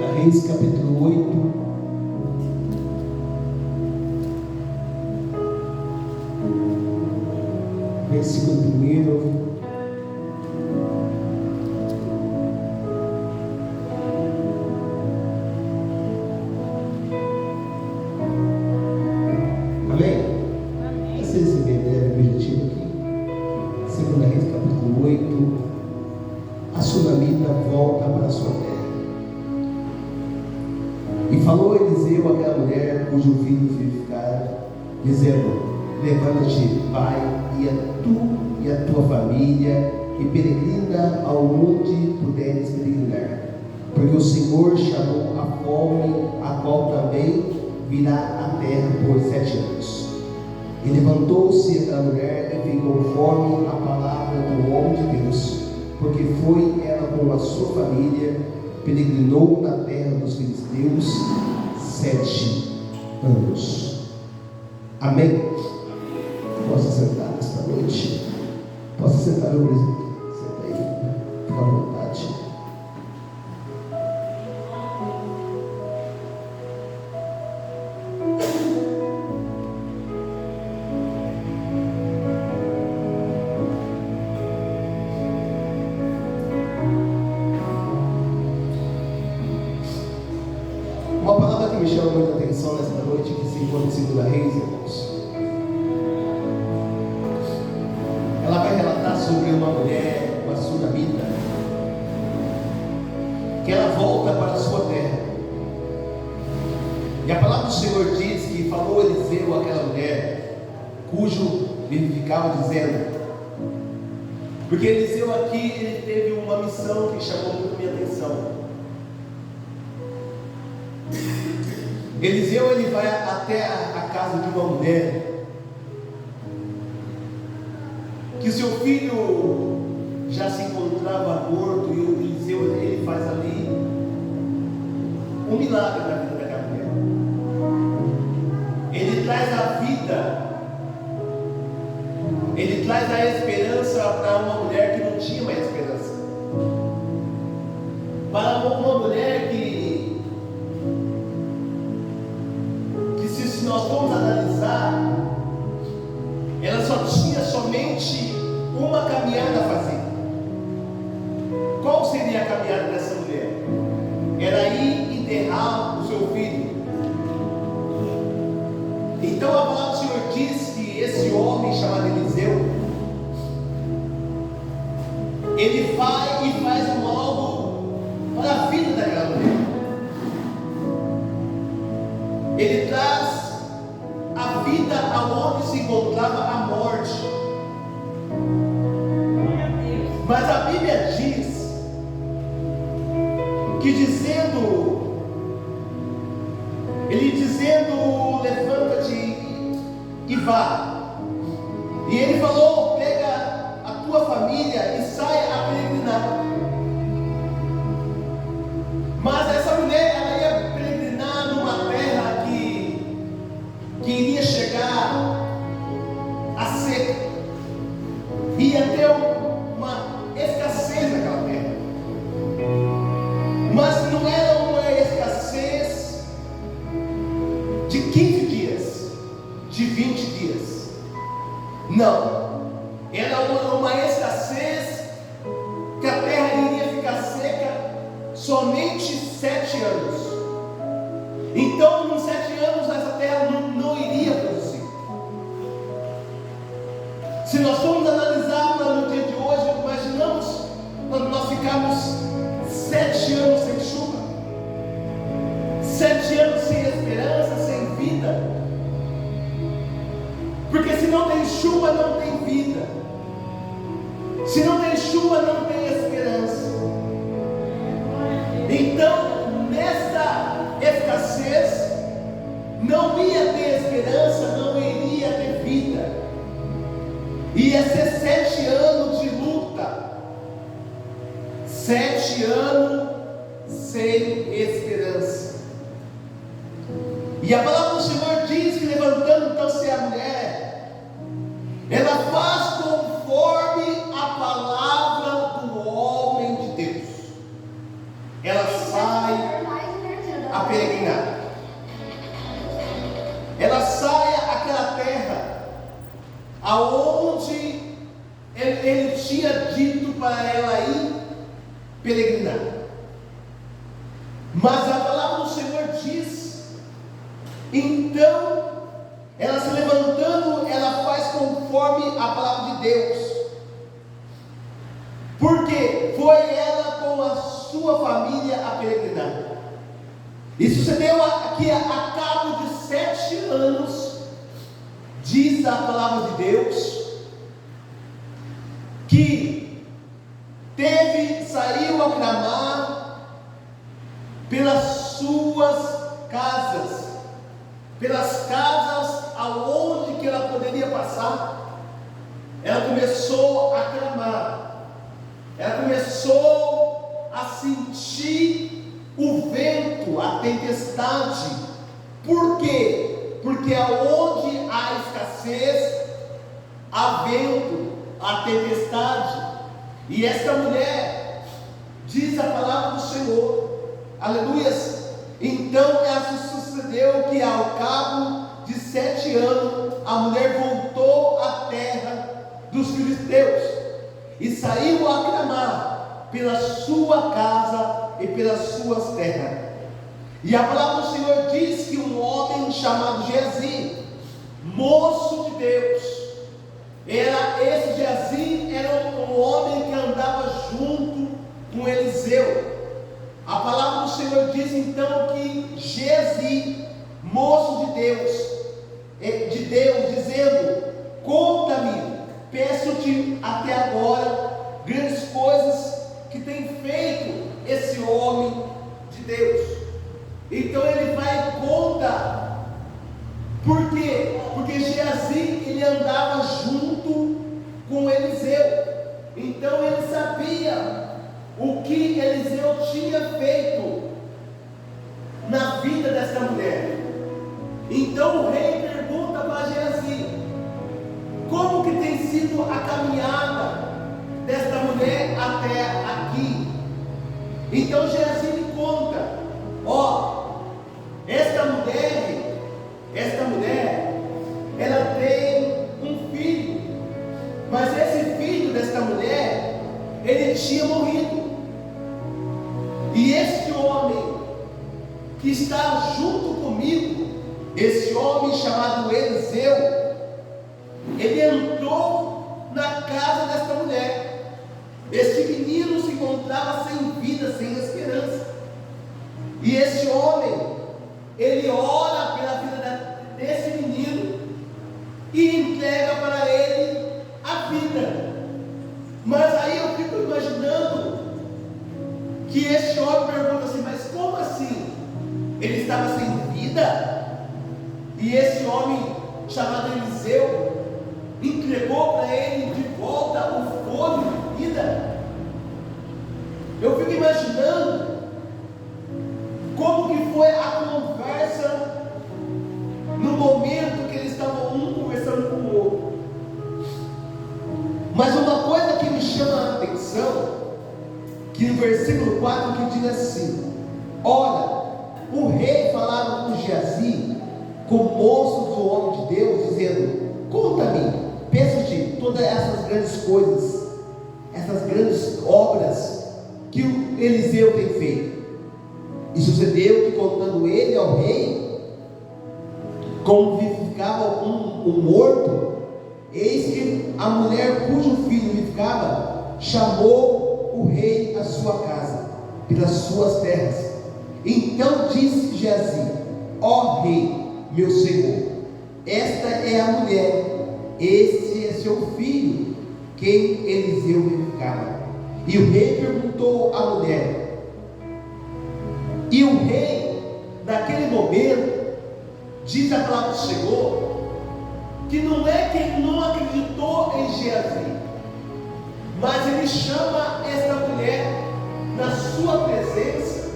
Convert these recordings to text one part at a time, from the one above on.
2 Reis, capítulo 8. Versículo 1. Amém? Vocês entenderam o objetivo aqui? 2 Reis, capítulo 8. A sunamita volta para a sua terra. E falou Eliseu àquela mulher cujo filho ficara, dizendo: levanta-te, vai, e tu e a tua família, e peregrina aonde puderes peregrinar, porque o Senhor chamou a fome, a qual também virá à terra por 7 anos. E levantou-se aquela mulher e veio conforme a palavra do homem de Deus, porque foi ela com a sua família, peregrinou na terra dos filisteus 7 anos. Amém? Posso sentar nesta noite? Posso sentar, meu presidente? Senta aí, fica à vontade. Uma palavra que me chama muita atenção nesta noite, que se encontra em 2 Reis, irmãos. Ela vai relatar sobre uma mulher, uma sunamita, que ela volta para a sua terra. E a palavra do Senhor diz que falou Eliseu àquela mulher, cujo vivificava, dizendo, porque Eliseu aqui ele teve uma missão que chamou muito minha atenção. Eliseu ele vai até a casa de uma mulher que o seu filho já se encontrava morto, e o Eliseu ele faz ali um milagre na vida daquela mulher. Ele traz a vida, ele traz a esperança para uma mulher que não tinha mais esperança, para uma mulher que se nós formos analisar, ela só tinha somente uma caminhada a fazer. Qual seria a caminhada dessa mulher? Era ir enterrar o seu filho. Então a palavra do Senhor diz que esse homem chamado Eliseu, ele vai e faz algo para a vida daquela mulher. Ele traz a vida aonde se encontrava a morte. Mas a Bíblia diz que ele dizendo levanta-te e vá. E ele falou: pega a tua família e saia a peregrinar. Mas essa mulher ela ia peregrinar numa terra que iria chegar a seca, ia ter uma escassez naquela terra, mas não era uma escassez de 15 dias, de 20 dias, não, era uma escassez que a terra iria ficar seca somente 7 anos. Então, nos 7 anos, essa terra não iria produzir. Se nós formos analisar no dia de hoje, imaginamos nós ficarmos 7 anos sem chuva, 7 anos sem esperança, sem vida. Porque se não tem chuva, não tem vida. Se não tem chuva, não tem esperança. Então, nessa escassez, não ia ter esperança, não iria ter vida. Ia ser 7 anos de luta, 7 anos sem esperança. E a palavra do Senhor diz que levantando-se a mulher, ela faz conforme a palavra do homem de Deus. Ela sai a peregrinar. Ela sai àquela terra aonde ele tinha dito para ela ir peregrinar. Mas a palavra do Senhor diz, então, ela se levantando, ela faz conforme a palavra de Deus, porque foi ela com a sua família a peregrinar. E sucedeu aqui a cabo de 7 anos, diz a palavra de Deus, que saiu a clamar pelas suas casas, pelas casas aonde que ela poderia passar. Ela começou a clamar, ela começou a sentir o vento, a tempestade. Por quê? Porque aonde há escassez, há vento, há tempestade. E esta mulher, diz a palavra do Senhor, aleluias, então sucedeu que ao cabo de 7 anos, a mulher voltou à terra dos filisteus, e saiu a clamar pela sua casa e pelas suas terras. E a palavra do Senhor diz que um homem chamado Geazi, moço de Deus, esse Geazi era um homem que andava junto com Eliseu. A palavra do Senhor diz então que Geazi, moço de Deus, dizendo: conta-me, peço-te até agora grandes coisas que tem feito esse homem de Deus. Então ele vai e conta. Por quê? Porque Geazi, ele andava junto com Eliseu. Então ele sabia o que Eliseu tinha feito na vida dessa mulher. Então o rei pergunta para Geazi: como que tem sido a caminhada desta mulher até aqui? Então Geazi me conta: esta mulher, ela tem um filho, mas esse filho desta mulher, ele tinha morrido. E este homem que está junto comigo, esse homem chamado Eliseu, ele entrou na casa desta mulher. Este menino se encontrava sem vida, sem esperança. E esse homem, ele ora pela vida desse menino e entrega para ele a vida. Mas aí eu fico imaginando que esse homem pergunta assim: mas como assim? Ele estava sem vida? E esse homem chamado Eliseu entregou para ele de volta o fôlego de vida. Eu fico imaginando como que foi a conversa no momento que eles estavam um conversando com o outro. Mas uma coisa que me chama a atenção, que no versículo 4 que diz assim: ora, o rei falava com Geazi, com o moço do homem de Deus, dizendo: conta-me, peço-te todas essas grandes coisas, essas grandes obras que o Eliseu tem feito. E sucedeu que, contando ele ao rei, como vivificava um morto, eis que a mulher cujo filho vivificava chamou o rei à sua casa, pelas suas terras. Então disse Geazi: ó rei, meu senhor, esta é a mulher, este é seu filho, quem Eliseu vivificava. E o rei perguntou à mulher. E o rei, naquele momento, diz a palavra do Senhor, que não é que ele não acreditou em Geazi, mas ele chama esta mulher na sua presença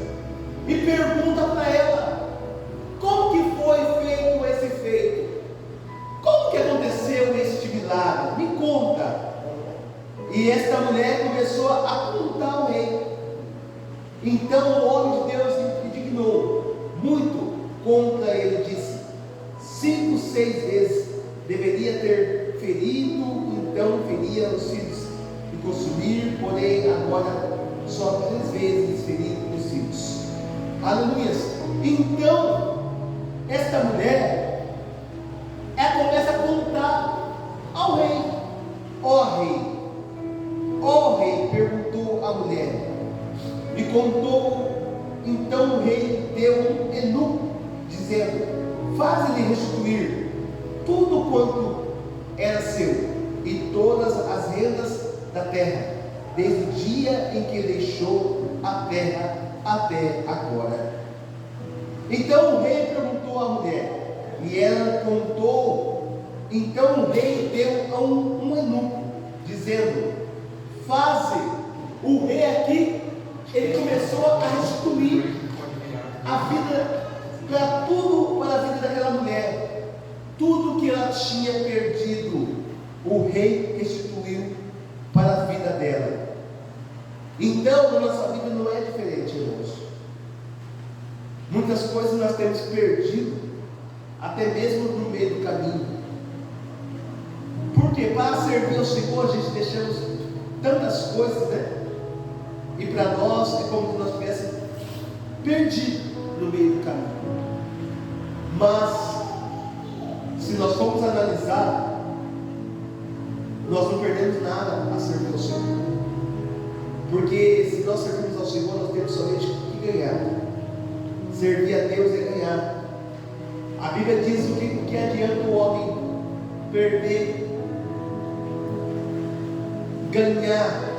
e pergunta para ela: como que foi feito esse feito? Como que aconteceu este milagre? Me conta. E esta mulher começou a contar ao rei. Então o homem de Deus indignou: deveria ter ferido, então feria os filhos e consumir, porém agora só 3 vezes ferido os filhos. Aleluia. Então, esta mulher, ela começa a contar ao rei. Ó rei, perguntou a mulher. E contou, então o rei deu um eunuco, dizendo: faze-lhe restituir tudo quanto era seu, e todas as rendas da terra, desde o dia em que deixou a terra até agora. Então o rei perguntou à mulher, e ela contou. Então o rei deu a um eunuco, dizendo: faze. O rei aqui, ele começou a restituir a vida, para a vida daquela mulher, tudo que ela tinha perdido, o rei restituiu para a vida dela. Então, na nossa vida não é diferente, irmãos. Muitas coisas nós temos perdido, até mesmo no meio do caminho. Porque para servir ao Senhor, a gente deixamos tantas coisas, né? E para nós é como se nós tivéssemos perdido no meio do caminho. Mas, se nós formos analisar, nós não perdemos nada a servir ao Senhor. Porque se nós servimos ao Senhor, nós temos somente o que ganhar. Servir a Deus é ganhar. A Bíblia diz o que adianta o homem perder, ganhar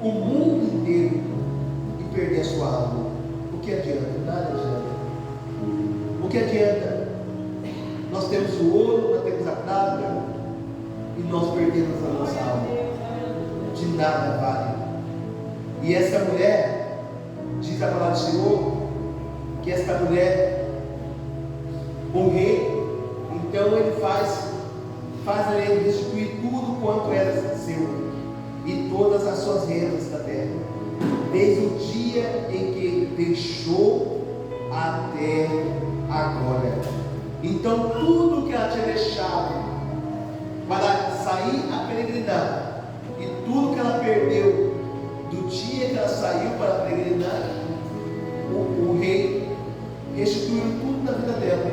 o mundo inteiro e perder a sua alma. O que adianta? Nada adianta. O que adianta? Nós temos o ouro, nós temos a prata, e nós perdemos a nossa alma. De nada vale. E essa mulher, diz a palavra do Senhor, que esta mulher, o rei, então ele faz ele restituir tudo quanto era seu, e todas as suas rendas da terra, desde o dia em que ele deixou até agora. Então tudo que ela tinha deixado para sair a peregrinar, e tudo que ela perdeu do dia que ela saiu para peregrinar, o rei restituiu tudo na vida dela.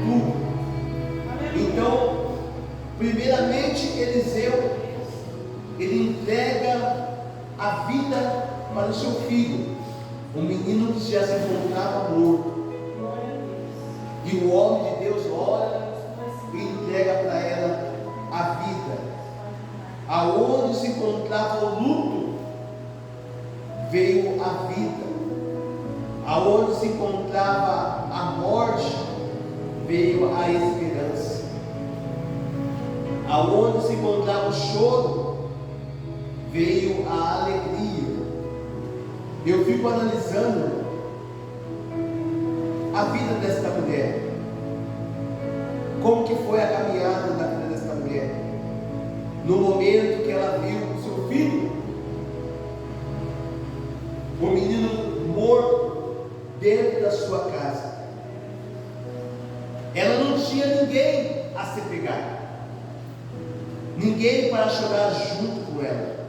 Tudo. Então, primeiramente, Eliseu, ele entrega a vida para o seu filho, um menino que já se encontrava morto. E o homem de Deus ora e entrega para ela a vida. Aonde se encontrava o luto, veio a vida. Aonde se encontrava a morte, veio a esperança. Aonde se encontrava o choro, veio a alegria. Eu fico analisando a vida desta mulher. Como que foi a caminhada da vida desta mulher? No momento que ela viu o seu filho, o menino morto dentro da sua casa, ela não tinha ninguém a se pegar, ninguém para chorar junto com ela.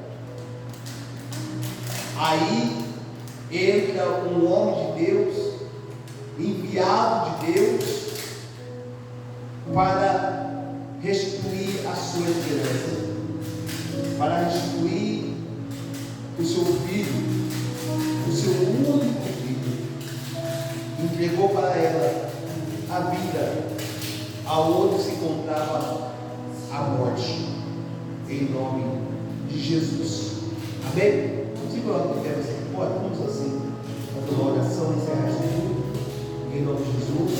Aí entra um homem de Deus, enviado de Deus, para restituir a sua esperança, para restituir o seu filho, o seu único filho. Entregou para ela a vida, aonde se encontrava a morte, em nome de Jesus. Amém? Vamos se colocar em pé, você pode? Vamos assim, fazer uma oração e encerrar isso tudo, em nome de Jesus.